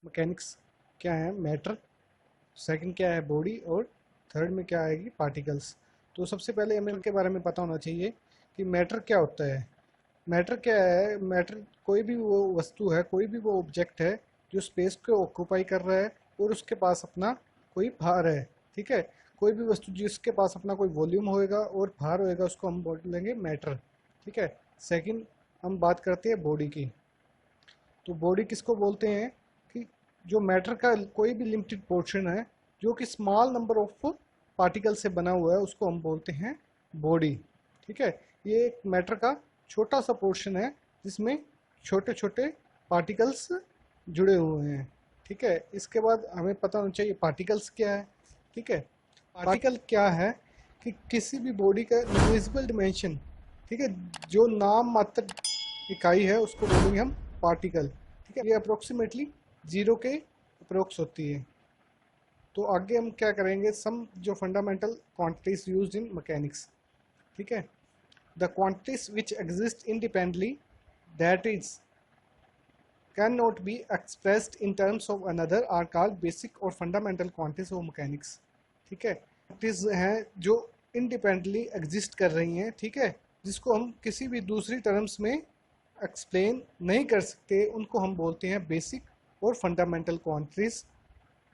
Mechanics क्या है, matter, second क्या है बॉडी, और थर्ड में क्या आएगी पार्टिकल्स। तो सबसे पहले हमें इनके बारे में पता होना चाहिए कि मैटर क्या होता है। मैटर क्या है, मैटर कोई भी वो वस्तु है, कोई भी वो ऑब्जेक्ट है जो स्पेस को ऑक्यूपाई कर रहा है और उसके पास अपना कोई भार है। ठीक है, कोई भी वस्तु जिसके पास अपना कोई वॉल्यूम होएगा और भार होएगा उसको हम बोलेंगे मैटर। ठीक है। सेकंड हम बात करते हैं बॉडी की। तो बॉडी किसको बोलते हैं कि जो मैटर का कोई भी लिमिटेड पोर्शन है जो कि स्मॉल नंबर ऑफ पार्टिकल से बना हुआ है उसको हम बोलते हैं बॉडी। ठीक है, ये एक मैटर का छोटा सा पोर्शन है जिसमें छोटे छोटे पार्टिकल्स जुड़े हुए हैं। ठीक है, इसके बाद हमें पता होना चाहिए पार्टिकल्स क्या है। ठीक है, पार्टिकल क्या है कि किसी भी बॉडी का इनविजिबल डिमेंशन, ठीक है, जो नाम मात्र इकाई है उसको बोलेंगे हम पार्टिकल। ठीक है, ये अप्रोक्सीमेटली जीरो के अप्रोक्स होती है। तो आगे हम क्या करेंगे, सम जो fundamental quantities used in mechanics. ठीक है, the quantities which exist independently, that is can not be expressed in terms of another, are called basic और फंडामेंटल क्वांटिटीज ऑफ मैकेनिक्स। ठीक है, क्वांटिटीज हैं जो इंडिपेंडेंटली एग्जिस्ट कर रही हैं, ठीक है, जिसको हम किसी भी दूसरी टर्म्स में एक्सप्लेन नहीं कर सकते, उनको हम बोलते हैं बेसिक और फंडामेंटल क्वांटिटीज।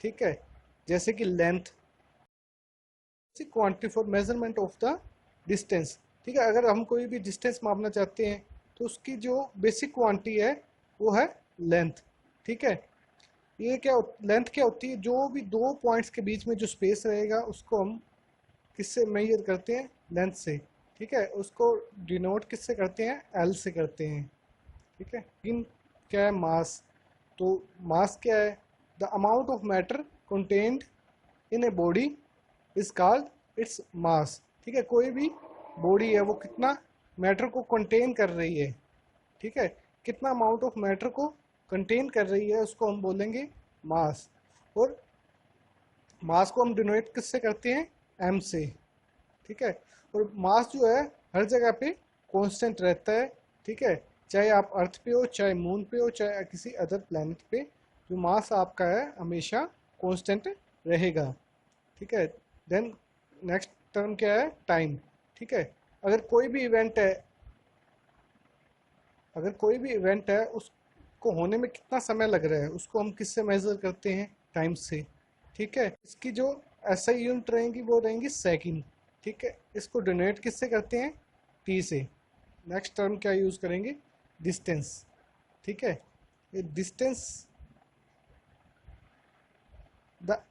ठीक है, जैसे कि length, quantity for measurement of the distance. ठीक है, अगर हम कोई भी डिस्टेंस मापना चाहते हैं तो उसकी जो बेसिक क्वांटिटी है वो है लेंथ। ठीक है, ये क्या लेंथ क्या होती है, जो भी दो पॉइंट्स के बीच में जो स्पेस रहेगा उसको हम किससे मेजर करते हैं, लेंथ से। ठीक है, उसको डिनोट किससे करते हैं, एल से करते हैं। ठीक है, इन क्या है, मास। तो मास क्या है, the amount of matter contained in A body is called its mass. ठीक है, कोई भी बॉडी है वो कितना मैटर को कंटेन कर रही है, ठीक है, कितना अमाउंट ऑफ मैटर को कंटेन कर रही है उसको हम बोलेंगे मास। और मास को हम डिनोट किससे करते हैं, एम से। ठीक है, और मास जो है हर जगह पे कांस्टेंट रहता है। ठीक है, चाहे आप अर्थ पे हो, चाहे मून पे हो, चाहे किसी अदर प्लेनेट पे, जो मास आपका है हमेशा कांस्टेंट रहेगा। ठीक है, देन नेक्स्ट टर्म क्या है, टाइम। ठीक है, अगर कोई भी इवेंट है, अगर कोई भी इवेंट है उसको होने में कितना समय लग रहा है उसको हम किससे मेजर करते हैं, टाइम से। ठीक है, इसकी जो एसआई यूनिट रहेंगी वो रहेंगी सेकंड। ठीक है, इसको डोनेट किससे करते हैं, टी से। नेक्स्ट टर्म क्या यूज करेंगे, डिस्टेंस। ठीक है, ये distance, the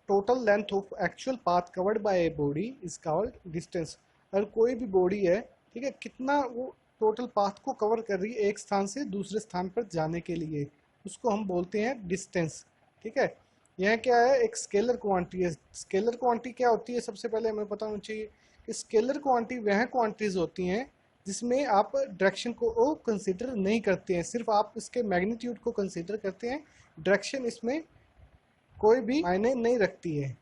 total length of actual path covered by A body is called distance. अगर कोई भी बॉडी है, ठीक है, कितना वो टोटल पाथ को कवर कर रही है एक स्थान से दूसरे स्थान पर जाने के लिए, उसको हम बोलते हैं डिस्टेंस। ठीक है, यह क्या है, एक स्केलर क्वांटिटी है। स्केलर क्वांटिटी क्या होती है, सबसे पहले हमें पता होना चाहिए कि स्केलर क्वांटिटी वह क्वांटिटीज होती हैं जिसमें आप डायरेक्शन को कंसीडर नहीं करते हैं, सिर्फ आप इसके मैग्नीट्यूड को कंसीडर करते हैं, डायरेक्शन इसमें कोई भी मायने नहीं रखती है।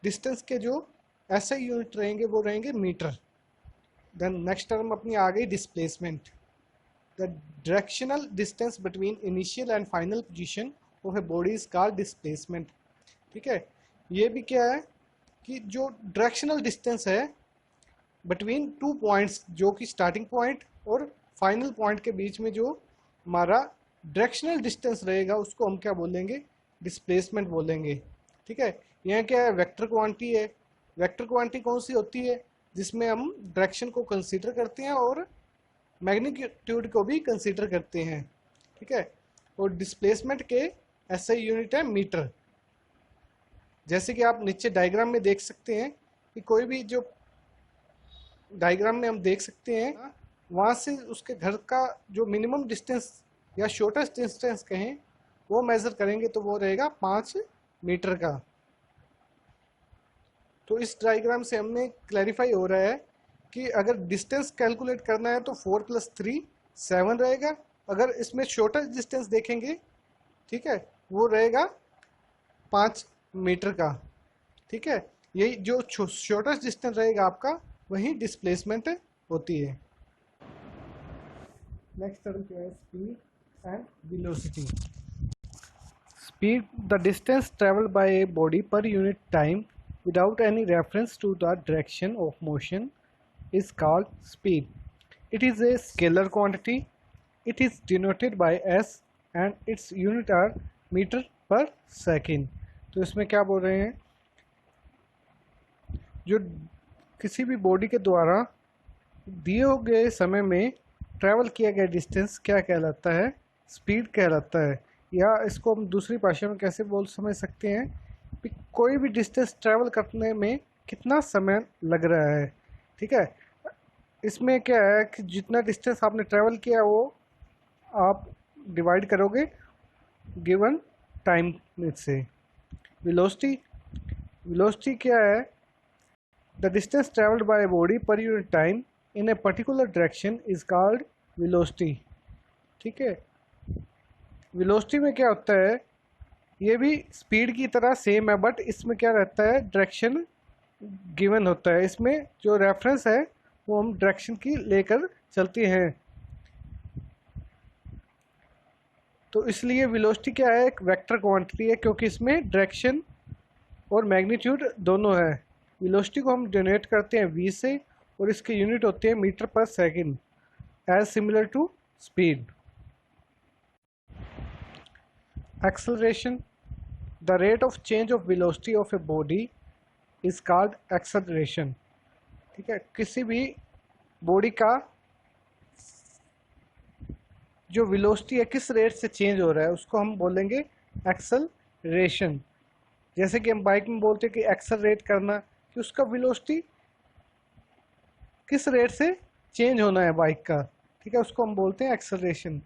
डिस्टेंस के जो ऐसे यूनिट रहेंगे वो रहेंगे मीटर। देन नेक्स्ट टर्म अपनी आ गई displacement, the directional distance between initial and final position of a body is called displacement. ठीक है, ये भी क्या है कि जो डायरेक्शनल डिस्टेंस है बिटवीन टू पॉइंट्स, जो कि स्टार्टिंग पॉइंट और फाइनल पॉइंट के बीच में जो हमारा डायरेक्शनल डिस्टेंस रहेगा उसको हम क्या बोलेंगे, डिस्प्लेसमेंट बोलेंगे। ठीक है, यह क्या है, वेक्टर क्वांटिटी है। वेक्टर क्वांटिटी कौन सी होती है, जिसमें हम डायरेक्शन को कंसीडर करते हैं और मैग्नीट्यूड को भी कंसीडर करते हैं। ठीक है, और डिस्प्लेसमेंट के ऐसे यूनिट है मीटर। जैसे कि आप नीचे डायग्राम में देख सकते हैं कि कोई भी जो डायग्राम में हम देख सकते हैं वहाँ से उसके घर का जो मिनिमम डिस्टेंस या शॉर्टेस्ट डिस्टेंस कहें वो मेज़र करेंगे तो वो रहेगा 5 मीटर का। तो इस डायग्राम से हमने क्लैरिफाई हो रहा है कि अगर डिस्टेंस कैलकुलेट करना है तो 4 + 3 7 रहेगा। अगर इसमें शॉर्टेस्ट डिस्टेंस देखेंगे, ठीक है, वो रहेगा 5 मीटर का। ठीक है, यही जो शॉर्टेस्ट डिस्टेंस रहेगा आपका वही डिस्प्लेसमेंट होती है। नेक्स्ट टर्म क्या है, speed and velocity. speed, the distance traveled by a body per unit time without any reference to the direction of motion is called speed. It is a scalar quantity. It is denoted by s and its unit are meter per second. तो इसमें क्या बोल रहे हैं, जो किसी भी body के द्वारा दिए गए समय में ट्रैवल किया गया डिस्टेंस क्या कहलाता है, स्पीड कहलाता है। या इसको हम दूसरी भाषा में कैसे बोल समझ सकते हैं कि कोई भी डिस्टेंस ट्रैवल करने में कितना समय लग रहा है। ठीक है, इसमें क्या है कि जितना डिस्टेंस आपने ट्रैवल किया वो आप डिवाइड करोगे गिवन टाइम में से। वेलोसिटी क्या है, the distance travelled by body per unit time in a particular direction is called velocity. ठीक है, वेलोसिटी में क्या होता है, ये भी स्पीड की तरह सेम है, बट इसमें क्या रहता है, डायरेक्शन गिवन होता है। इसमें जो रेफरेंस है वो हम डायरेक्शन की लेकर चलते हैं। तो इसलिए वेलोसिटी क्या है, एक वेक्टर क्वांटिटी है, क्योंकि इसमें डायरेक्शन और मैग्नीट्यूड दोनों है। वेलोसिटी को हम डिनोट करते हैं v से और इसके यूनिट होते हैं metre per second, as similar to speed. Acceleration, the rate of change of velocity of a body is called acceleration. ठीक है, किसी भी बॉडी का जो वेलोसिटी है किस रेट से चेंज हो रहा है उसको हम बोलेंगे एक्सेलरेशन। जैसे कि हम बाइक में बोलते हैं कि एक्सेलरेट करना, कि उसका वेलोसिटी किस रेट से चेंज होना है बाइक का। ठीक है, उसको हम बोलते हैं एक्सेलरेशन।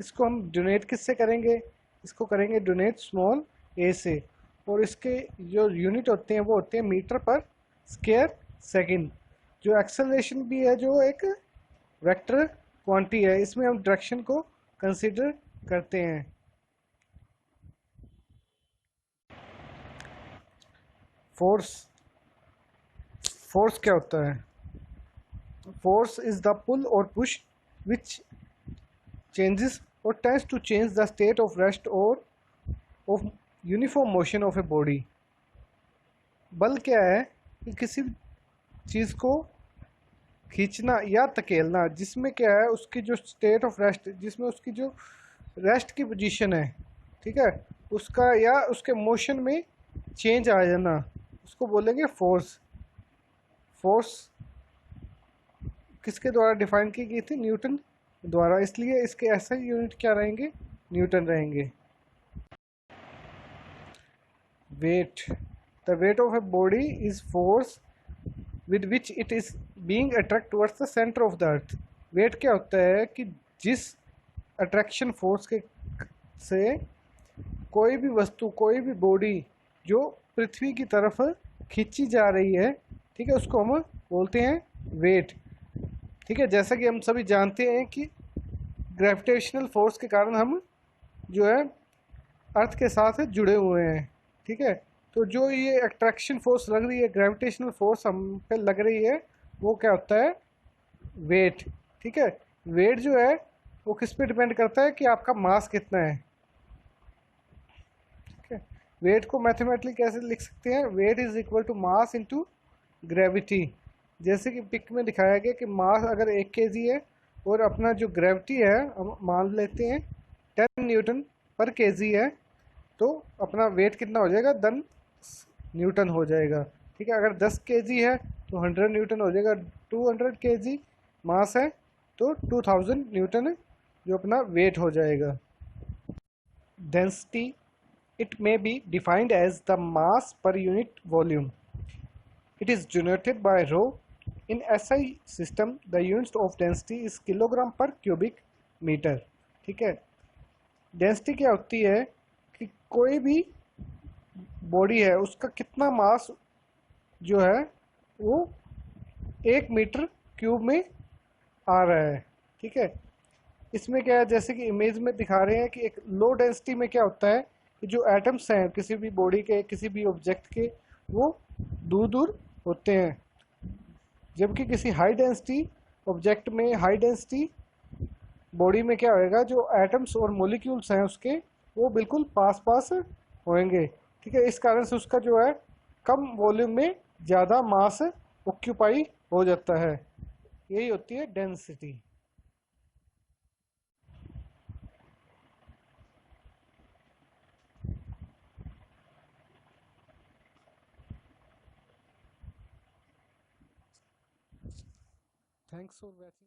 इसको हम डोनेट किससे करेंगे, इसको करेंगे डोनेट स्मॉल ए से, और इसके जो यूनिट होते हैं वो होते हैं मीटर पर स्क्वायर सेकंड। जो एक्सेलरेशन भी है जो एक वेक्टर क्वांटिटी है, इसमें हम डायरेक्शन को कंसीडर करते हैं। फोर्स क्या होता है, force is the pull or push which changes or tends to change the state of rest or of uniform motion of a body. बल क्या है कि किसी चीज़ को खींचना या धकेलना, जिसमें क्या है उसकी जो स्टेट ऑफ रेस्ट, जिसमें उसकी जो रेस्ट की पोजीशन है, ठीक है, उसका या उसके मोशन में चेंज आ जाना, उसको बोलेंगे फोर्स। फोर्स किसके द्वारा डिफाइन की गई थी, न्यूटन द्वारा, इसलिए इसके ऐसे यूनिट क्या रहेंगे, न्यूटन रहेंगे। Weight, the weight of a body is force with which it is being attracted towards the center of the earth। Weight क्या होता है कि जिस अट्रैक्शन फोर्स के से कोई भी वस्तु, कोई भी बॉडी जो पृथ्वी की तरफ खींची जा रही है, ठीक है, उसको हम बोलते हैं वेट। ठीक है, जैसा कि हम सभी जानते हैं कि ग्रेविटेशनल फोर्स के कारण हम जो है अर्थ के साथ जुड़े हुए हैं। ठीक है, तो जो ये अट्रैक्शन फोर्स लग रही है, ग्रेविटेशनल फोर्स हम पे लग रही है, वो क्या होता है, वेट। ठीक है, वेट जो है वो किस पे डिपेंड करता है कि आपका मास कितना है। ठीक है, वेट को मैथमेटिकली कैसे लिख सकते हैं, weight is equal to mass into gravity. जैसे कि पिक में दिखाया गया कि मास अगर 1 kg है और अपना जो ग्रेविटी है हम मान लेते हैं 10 न्यूटन पर kg है, तो अपना वेट कितना हो जाएगा, 10 न्यूटन हो जाएगा। ठीक है, अगर 10 kg है तो 100 न्यूटन हो जाएगा। 200 kg मास है तो 2000 न्यूटन जो अपना वेट हो जाएगा। Density, it may be defined as the mass per unit volume. It is denoted by rho. In SI system the unit of density is kilogram per cubic metre. ठीक है, density क्या होती है कि कोई भी बॉडी है उसका कितना मास जो है वो 1 मीटर क्यूब में आ रहा है। ठीक है, इसमें क्या है, जैसे कि इमेज में दिखा रहे हैं कि एक लो डेंसिटी में क्या होता है कि जो एटम्स हैं किसी भी बॉडी के, किसी भी ऑब्जेक्ट के, वो दूर दूर होते हैं, जबकि किसी हाई डेंसिटी ऑब्जेक्ट में, हाई डेंसिटी बॉडी में क्या होएगा, जो एटम्स और मॉलिक्यूल्स हैं उसके, वो बिल्कुल पास पास होंगे। ठीक है, इस कारण से उसका जो है कम वॉल्यूम में ज़्यादा मास ऑक्यूपाई हो जाता है। यही होती है डेंसिटी। Thanks for watching.